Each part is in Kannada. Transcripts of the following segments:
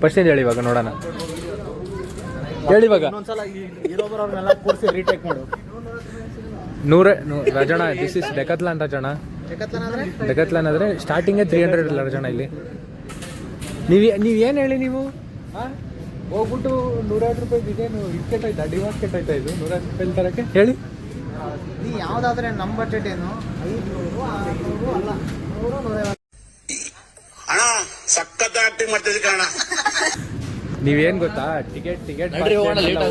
ಪರ್ಸೆಂಟ್ ಹೇಳಿ ಇವಾಗ ನೋಡೋಣ. ಹೇಳಿ ಇವಾಗ. Rajanna this is Decathlon Rajanna. Decathlon ಆದರೆ ಸ್ಟಾರ್ಟಿಂಗೇ 300 ಇಲ್ಲ ರಾಜಣ್ಣ ಇಲ್ಲಿ. ನೀವೇನು ಹೇಳಿ ನೀವು ಹೋಗ್ಬಿಟ್ಟು 150 ರೂಪಾಯಿ ಇದೇನು ಇಟ್ಕೆಟ್ ಆಯ್ತಾ, ಡಿವಾಸ್ ಕೆಟ್ ಆಯ್ತಾ ಇದು 150 ರೂಪಾಯಿ ತರಕ್ಕೆ ಹೇಳಿ. ಯಾವುದಾದ್ರೆ ನಮ್ಮ ಬಜೆಟ್ ಏನು 500 600 ಅಲ್ಲ 100 ಅಣ್ಣ ಸಖತ್ ಆಕ್ಟಿಂಗ್ ಮಾಡ್ತಿದ್ದೆ ಕಣ. ನೀವೇನ್ ಗೊತ್ತಾ, ಟಿಕೆಟ್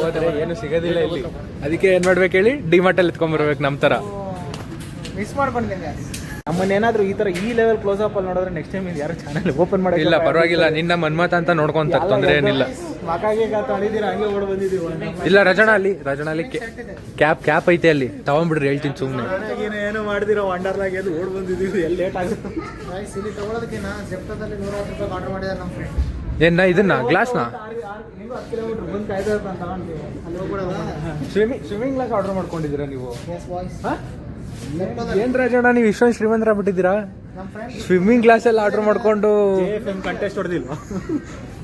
ಹೋದ್ರೆ ಏನು ಸಿಗೋದಿಲ್ಲ ಇಲ್ಲಿ. ಅದಕ್ಕೆ ಏನ್ ಮಾಡ್ಬೇಕು ಹೇಳಿ, ಡಿಮಾರ್ಟ್ ಅಲ್ಲಿ ಎತ್ಕೊಂಡ್ಬರ್ಬೇಕು ನಮ್ ತರ. ಮಿಸ್ ಮಾಡ್ಕೊಂಡಿದ್ದೆ. ನಮ್ಮನ್ನೇನಾದ್ರೂ ಈ ತರ ಈ ಲೆವೆಲ್ ಕ್ಲೋಸ್ ಅಪ್ ಅಲ್ಲಿ ನೋಡಿದ್ರೆ ನೆಕ್ಸ್ಟ್ ಟೈಮ್ ಯಾರು ಚಾನಲ್ ಓಪನ್ ಮಾಡಿ ಇಲ್ಲ ಪರವಾಗಿಲ್ಲ, ನಿನ್ನ ಮನ್ಮತ ಅಂತ ನೋಡ್ಕೊಂತಾರೆ, ತೊಂದ್ರೆ ಏನಿಲ್ಲ. ಇಲ್ಲ ರಾಜಣ್ಣ ಅಲ್ಲಿ ಕ್ಯಾಪ್ ಐತೆ ಅಲ್ಲಿ ತಗೊಂಡ್ಬಿಡ್ರಿ, ಹೇಳ್ತೀನಿ ಸುಮ್ಮನೆ. ಏನು ಮಾಡಿದಿರೋ ವಂಡರ್ಲಾಗ್ ಎದ್ದು ಓಡ್ ಬಂದಿದ್ದೀವಿ, ಎಲ್ಲಿ ಲೇಟ್ ಆಗುತ್ತೆ ಇಲ್ಲಿ ತಗೊಳ್ಳೋದಕ್ಕಿಂತ ಜೆಪ್ಟೋದಲ್ಲಿ 150 ರೂಪಾಯಿ ಆರ್ಡರ್ ಮಾಡಿದಾರೆ ನಮ್ಮ ಫ್ರೆಂಡ್. ಏನ ಇದನ್ನ ಗ್ಲಾಸ್ನ ಸ್ವಿಮ್ಮಿಂಗ್ ಗ್ಲಾಸ್ ಆರ್ಡರ್ ಮಾಡ್ಕೊಂಡಿದ್ದೀರಾ ನೀವು? ಏನ್ ರಾಜಣ್ಣ ನೀವು ಇಷ್ಟೊಂದು ಶ್ರೀಮಂತರ ಬಿಟ್ಟಿದ್ದೀರಾ? ಸ್ವಿಮ್ಮಿಂಗ್ ಗ್ಲಾಸ್ ಎಲ್ಲ ಆರ್ಡರ್ ಮಾಡ್ಕೊಂಡು ಕಂಟೆಸ್ಟ್ ಹೊಡೆದಿಲ್ವಾ?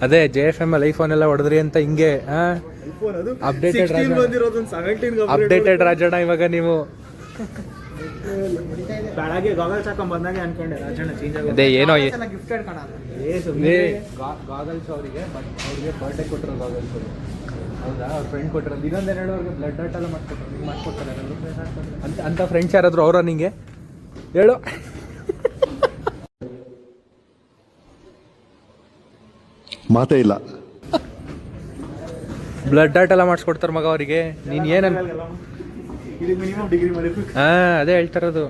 ಅದೇ JFM ಅಲ್ಲಿ ಐಫೋನ್ ಎಲ್ಲ ಹೊಡೆದ್ರಿ ಅಂತ ಹಿಂಗೆ ಅಪ್ಡೇಟೆಡ್ ರಾಜಣ್ಣ ಇವಾಗ ನೀವು. ಬೆಳಗ್ಗೆ ಗಾಗಲ್ಸ್ ಹಾಕೊಂಡ್ ಬಂದಾಗೆ ಅನ್ಕೊಂಡೆ ರಾಜಣ್ಣ ಚೇಂಜ್ ಆಗೋದು. ಅದೇ ಏನೋ ಗಿಫ್ಟೆಡ್ ಕಾಣ ಗಾಗಲ್ಸ್ ಅವ್ರಿಗೆ ಬರ್ಡೇ ಕೊಟ್ಟಿರೋ ಗಾಗಲ್ಸ್. ಹೌದಾ? ಅವ್ರ ಫ್ರೆಂಡ್ ಕೊಟ್ಟಿರೋದು. ಇನ್ನೊಂದೇನು ಹೇಳೋ, ಅವ್ರಿಗೆ ಬ್ಲಡ್ ಡಾಟ್ ಎಲ್ಲ ಮಾಡ್ಕೊಡ್ತಾರೆ ಅಂತ ಫ್ರೆಂಡ್ಸ್ ಯಾರಾದ್ರು ಅವರ ನಿಂಗೆ ಹೇಳು. ಮಾತೇ ಇಲ್ಲ. ಬ್ಲಡ್ ಡಾಟ್ ಎಲ್ಲ ಮಾಡಿಸ್ಕೊಡ್ತಾರೆ ಮಗ ಅವರಿಗೆ. ನೀನ್ ಏನ್ ಮಿನಿಮಮ್ ಡಿಗ್ರಿ ಮಾಡಿರ್ಬೇಕು. ಅದೇ ಹೇಳ್ತಾರದು.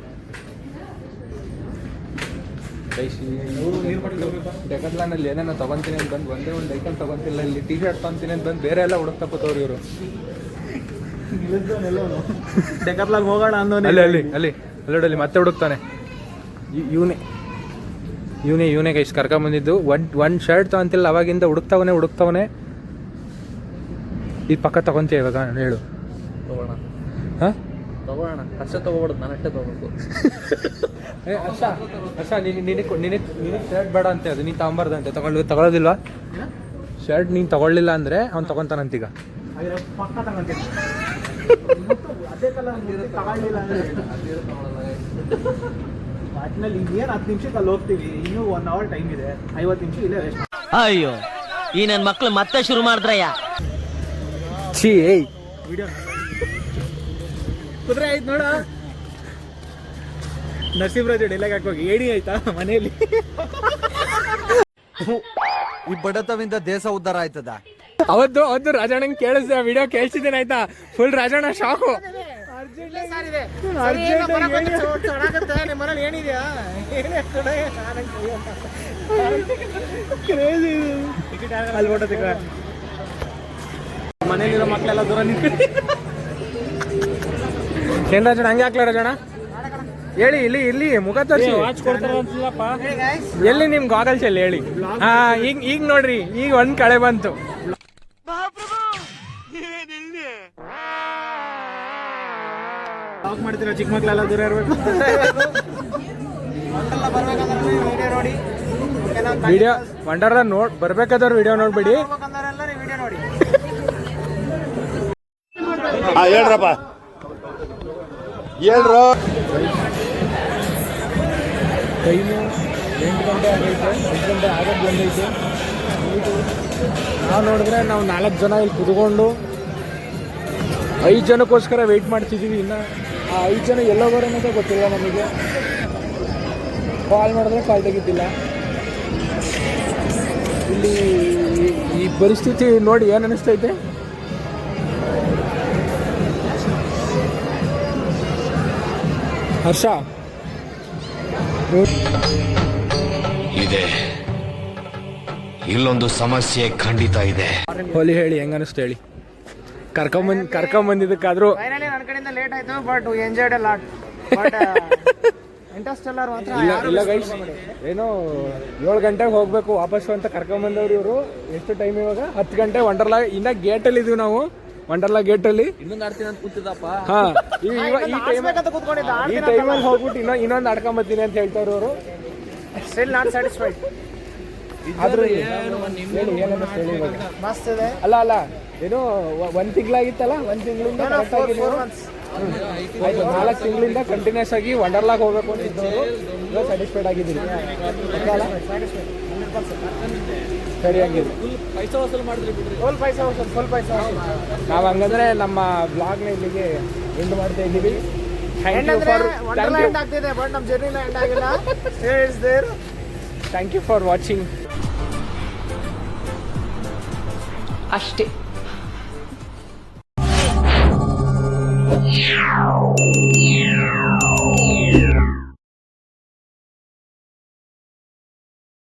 ಡೆಕತ್ಲಾನಲ್ಲಿ ಏನೇನೋ ತಗೊಂತೀನಿ ಅಂತ ಬಂದು ಒಂದೇ ಒಂದು ಐಟಮ್ ತಗೊಂತಿಲ್ಲ. ಇಲ್ಲಿ ಟಿ ಶರ್ಟ್ ತಗೊಂತೀನಿ ಅಂತ ಬಂದು ಬೇರೆ ಎಲ್ಲ ಹುಡುಕ್ತಪ್ಪತ್ತವ್ರು ಇವರು. ಡೆಕತ್ಲಾಗ್ ಹೋಗೋಣ ಅಂದವನೇ ಅಲ್ಲಿ ಮತ್ತೆ ಹುಡುಕ್ತಾನೆ. ಇವನೇ ಗೈಸ್ ಕರ್ಕೊಂಬಂದಿದ್ದು. ಒಂದು ಶರ್ಟ್ ತಗೊಂತಿಲ್ಲ, ಅವಾಗಿಂದ ಹುಡುಕ್ತವನೆ. ಈ ಪಕ್ಕ ತಗೊಂತೀಯ ಇವಾಗ ಹೇಳು. ತಗೋಣ ಅಷ್ಟೇ ತಗೋಬಾರ್ದು, ನಾನು ಅಷ್ಟೇ ತಗೋಬೇಕು. ಹರ್ಷ ನಿನಗೆ ಶರ್ಟ್ ಬೇಡ ಅಂತೆ, ಅದು ನೀನು ತಗೊಂಬಾರ್ದಂತೆ. ತಗೊಳ್ಳೋದಿಲ್ವಾ ಶರ್ಟ್? ನೀನು ತಗೊಳ್ಳಿಲ್ಲ ಅಂದರೆ ಅವ್ನು ತಗೊತಾನಂತೀಗ. ಪಕ್ಕ ತಗೊಂತೀನಿ. ಅದೇ ತಗೊಳ್ಳಿಲ್ಲ ಅಂದರೆ ಒಟ್ಟಿನಲ್ಲಿ ಏನು 10 ನಿಮಿಷಕ್ಕೆ ಅಲ್ಲಿ ಹೋಗ್ತೀವಿ. ಇನ್ನೂ 1 ಅವರ್ ಟೈಮ್ ಇದೆ. 50 ನಿಮಿಷ ಇಲ್ಲೇ ರೆಸ್ಟ್. ಅಯ್ಯೋ ಈ ನನ್ನ ಮಕ್ಳು ಮತ್ತೆ ಶುರು ಮಾಡಿದ್ರಯ್ಯ. ವಿಡಿಯೋ ಕುದುರೆ ಆಯ್ತು ನೋಡ. ನರಸಿಂಹರಾಜ್ ಡೈಲಾಗ್ ಹಾಕೋಗಿ ಏಡಿ ಆಯ್ತಾ ಮನೆಯಲ್ಲಿ. ಈ ಬಡತವಿಂದ ದೇಶ ಉದ್ಧಾರ ಆಯ್ತದ. ಅವತ್ತು ರಾಜಣ್ಣಂಗೆ ಕೇಳಿಸ್ದೆ, ವಿಡಿಯೋ ಕೇಳಿಸಿದ್ದೇನೆ ಆಯ್ತಾ. Full Rajanna shock. ಮನೇಲಿರೋ ಮಕ್ಕಳೆಲ್ಲ ದೂರ ನಿಂತ್ಕೊಂಡು ಏನ್ ರಾಜಣ್ಣ ಹಂಗೆ ಹಾಕ್ಲ ರಾಜಣ್ಣ? ಹೇಳಿ ಇಲ್ಲಿ ಮುಖ ತೋರಿಸಿ. ಎಲ್ಲಿ ನಿಮ್ ಗಾಗಲ್ಸ್ ಎಲ್ಲಿ ಹೇಳಿ? ಈಗ ನೋಡ್ರಿ, ಈಗ ಒಂದ್ ಕಳೆ ಬಂತು. ಮಾಡ್ತೀರಾ? ಚಿಕ್ಕ ಮಕ್ಕಳೆಲ್ಲ ದೂರ ಇರ್ಬೇಕು. ವಿಡಿಯೋ ವಂಡರ್ಲ ಬರ್ಬೇಕಾದವ್ರು ವಿಡಿಯೋ ನೋಡ್ಬಿಡಿ. ಹೇಳ್ರಪ್ಪ ಹೇಳ್ರು. ಟೈಮು 8 ಗಂಟೆ ಆಗೈತೆ. 8 ಗಂಟೆ ಆಗೋದು ಬಂದೈತೆ. ನಾವು ನೋಡಿದ್ರೆ ನಾವು 4 ಜನ ಇಲ್ಲಿ ಕುತ್ಕೊಂಡು 5 ಜನಕ್ಕೋಸ್ಕರ ವೆಯ್ಟ್ ಮಾಡ್ತಿದ್ದೀವಿ. ಇನ್ನು ಆ 5 ಜನ ಎಲ್ಲೋಗೋರು ಅನ್ನೋದೇ ಗೊತ್ತಿಲ್ಲ ನಮಗೆ. ಕಾಲ್ ಮಾಡಿದ್ರೆ ಕಾಲ್ ತೆಗಿತಿಲ್ಲ. ಇಲ್ಲಿ ಈ ಪರಿಸ್ಥಿತಿ ನೋಡಿ ಏನು ಅನ್ನಿಸ್ತೈತೆ? ಹರ್ಷ ಇದೆ, ಇಲ್ಲೊಂದು ಸಮಸ್ಯೆ ಖಂಡಿತ ಇದೆ. ಹೋಲಿ ಹೇಳಿ, ಹೆಂಗ ಅನಿಸ್ತು ಹೇಳಿ? ಕರ್ಕೊಂಬಂದಿದ್ದಕ್ಕಾದ್ರೂ ಫೈನಲಿ ನನ್ನ ಕಡೆಯಿಂದ ಲೇಟ್ ಆಯ್ತು, but we enjoyed a lot. But Interstellar ಮಾತ್ರ ಇಲ್ಲ ಗೈಸ್, ಏನೋ 7 ಗಂಟೆಗೆ ಹೋಗ್ಬೇಕು ವಾಪಸ್ಸು ಅಂತ ಕರ್ಕೊಂಬಂದವ್ರು ಇವರು. ಎಷ್ಟು ಟೈಮ್ ಇವಾಗ? 10 ಗಂಟೆ ವಂಡರ್ಲಾ. ಇನ್ನ ಗೇಟಲ್ಲಿ ಇದೀವಿ ನಾವು. ವಂಡರ್ಲಾ ಗೇಟಲ್ಲಿ. ಇನ್ನೊಂದು ಆಡ್ತೀನಿ ಅಂತ ಕೂತಿದ್ದಪ್ಪ. ಹಾ ಈ ಟೈಮಲ್ಲಿ ಹೋಗ್ಬಿಟ್ಟು ಇನ್ನೊಂದು ಆಡ್ಕೊಂಬತ್ತೀನಿ ಅಂತ ಹೇಳ್ತಾರೆ ಅವರು. Still not satisfied. ಆದ್ರೂ ಹೇಳಿ ಏನಂತ ಹೇಳಿ ಇವಾಗ. ಮಸ್ತ್ ಇದೆ. ಅಲ್ಲ ಏನೋ 1 ತಿಂಗಳಾಗಿತ್ತಲ್ಲ, 1 ತಿಂಗಳಿಂದ ಕರೆಕ್ಟ್ ಆಗಿ ನೀವು ಆಯ್ತು 4 ತಿಂಗಳಿಂದ ಕಂಟಿನ್ಯೂಸ್ ಆಗಿ ವಂಡರ್ಲಾಗ್ ಹೋಗ್ಬೇಕು ಅಂತಿದ್ದವರು ಇವಾಗ ಸ್ಯಾಟಿಸ್ಫೈಡ್ ಆಗಿದ್ದೀರಿ. ಸರಿ ಹಂಗಿದೆ. ಫುಲ್ ಪೈಸಾ ವಸೂಲ್. ನಾವು ಹಂಗಂದ್ರೆ ನಮ್ಮ ಬ್ಲಾಗ್ನ ಇಲ್ಲಿಗೆ ಎಂಡ್ ಮಾಡ್ತಾ ಇದ್ದೀವಿ. ಎಂಡ್ ಆಗ್ತಿದೆ ಬಟ್ ನಮ್ಮ ಜರ್ನಿನ ಎಂಡ್ ಆಗಿಲ್ಲ. Thank you for watching. ಅಷ್ಟೇ.